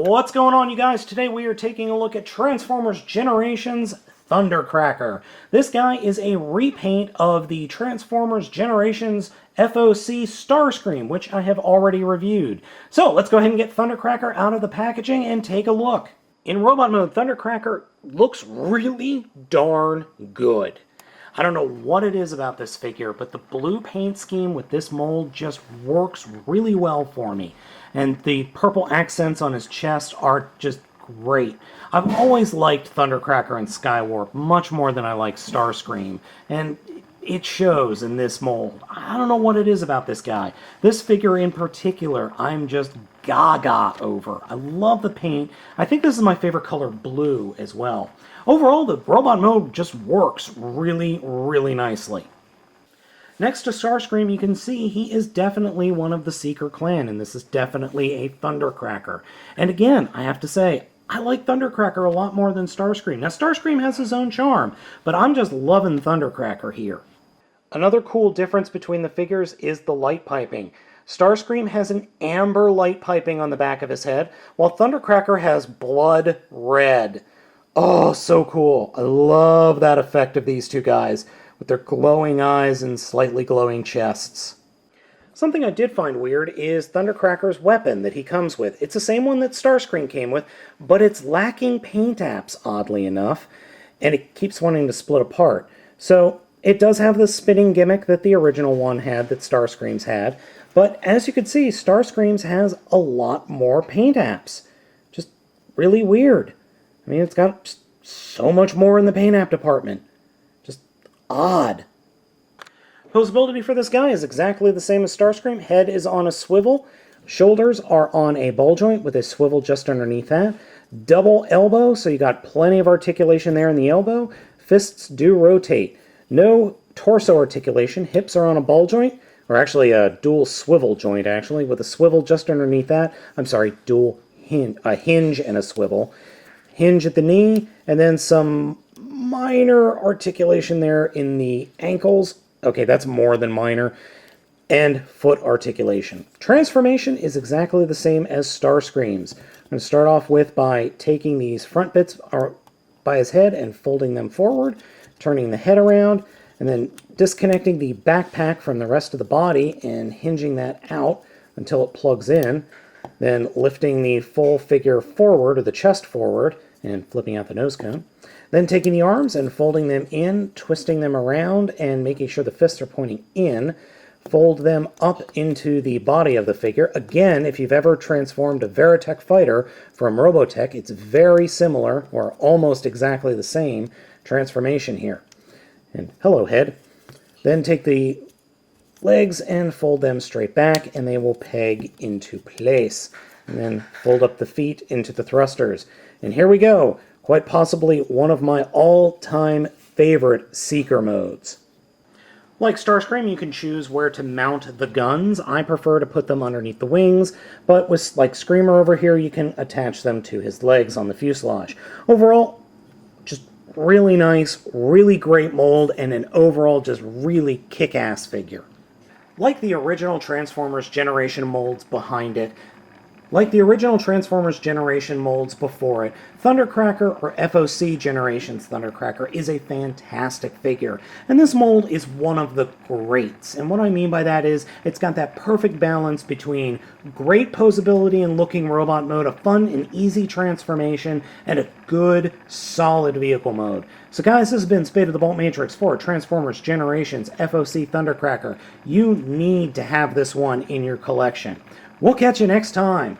What's going on, you guys? Today we are taking a look at Transformers Generations Thundercracker. This guy is a repaint of the Transformers Generations FOC Starscream, which I have already reviewed. So let's go ahead and get Thundercracker out of the packaging and take a look. In robot mode, Thundercracker looks really darn good. I don't know what it is about this figure, but the blue paint scheme with this mold just works really well for me. And the purple accents on his chest are just great. I've always liked Thundercracker and Skywarp much more than I like Starscream, and it shows in this mold. I don't know what it is about this guy. This figure in particular, I'm just gaga over. I love the paint. I think this is my favorite color, blue, as well. Overall, the robot mode just works really, really nicely. Next to Starscream, you can see he is definitely one of the Seeker clan, and this is definitely a Thundercracker. And again, I have to say, I like Thundercracker a lot more than Starscream. Now, Starscream has his own charm, but I'm just loving Thundercracker here. Another cool difference between the figures is the light piping. Starscream has an amber light piping on the back of his head, while Thundercracker has blood red. Oh, so cool. I love that effect of these two guys, with their glowing eyes and slightly glowing chests. Something I did find weird is Thundercracker's weapon that he comes with. It's the same one that Starscream came with, but it's lacking paint apps, oddly enough, and it keeps wanting to split apart. So it does have the spinning gimmick that the original one had, that Starscream's had, but as you can see, Starscream's has a lot more paint apps. Just really weird. I mean, it's got so much more in the paint app department. Just odd. Posability for this guy is exactly the same as Starscream. Head is on a swivel. Shoulders are on a ball joint with a swivel just underneath that. Double elbow, so you got plenty of articulation there in the elbow. Fists do rotate. No torso articulation. Hips are on a ball joint, or actually a dual swivel joint, actually, with a swivel just underneath that. I'm sorry, dual hinge, a hinge and a swivel. Hinge at the knee, and then some minor articulation there in the ankles. Okay, that's more than minor. And foot articulation. Transformation is exactly the same as Starscream's. I'm going to start off with by taking these front bits by his head and folding them forward, turning the head around, and then disconnecting the backpack from the rest of the body and hinging that out until it plugs in. Then lifting the full figure forward, or the chest forward, and flipping out the nose cone. Then taking the arms and folding them in, twisting them around, and making sure the fists are pointing in. Fold them up into the body of the figure. Again, if you've ever transformed a Veritech fighter from Robotech, it's very similar, or almost exactly the same, transformation here. And hello, head. Then take the legs and fold them straight back, and they will peg into place. And then fold up the feet into the thrusters. And here we go, quite possibly one of my all-time favorite Seeker modes. Like Starscream, you can choose where to mount the guns. I prefer to put them underneath the wings, but with like Screamer over here, you can attach them to his legs on the fuselage. Overall, just really nice, really great mold, and an overall just really kick-ass figure. Like the original Transformers Generation molds behind it, like the original Transformers Generation molds before it, Thundercracker, or FOC Generations Thundercracker, is a fantastic figure. And this mold is one of the greats. And what I mean by that is, it's got that perfect balance between great posability and looking robot mode, a fun and easy transformation, and a good, solid vehicle mode. So guys, this has been Spade of the Baltmatrix for Transformers Generations FOC Thundercracker. You need to have this one in your collection. We'll catch you next time.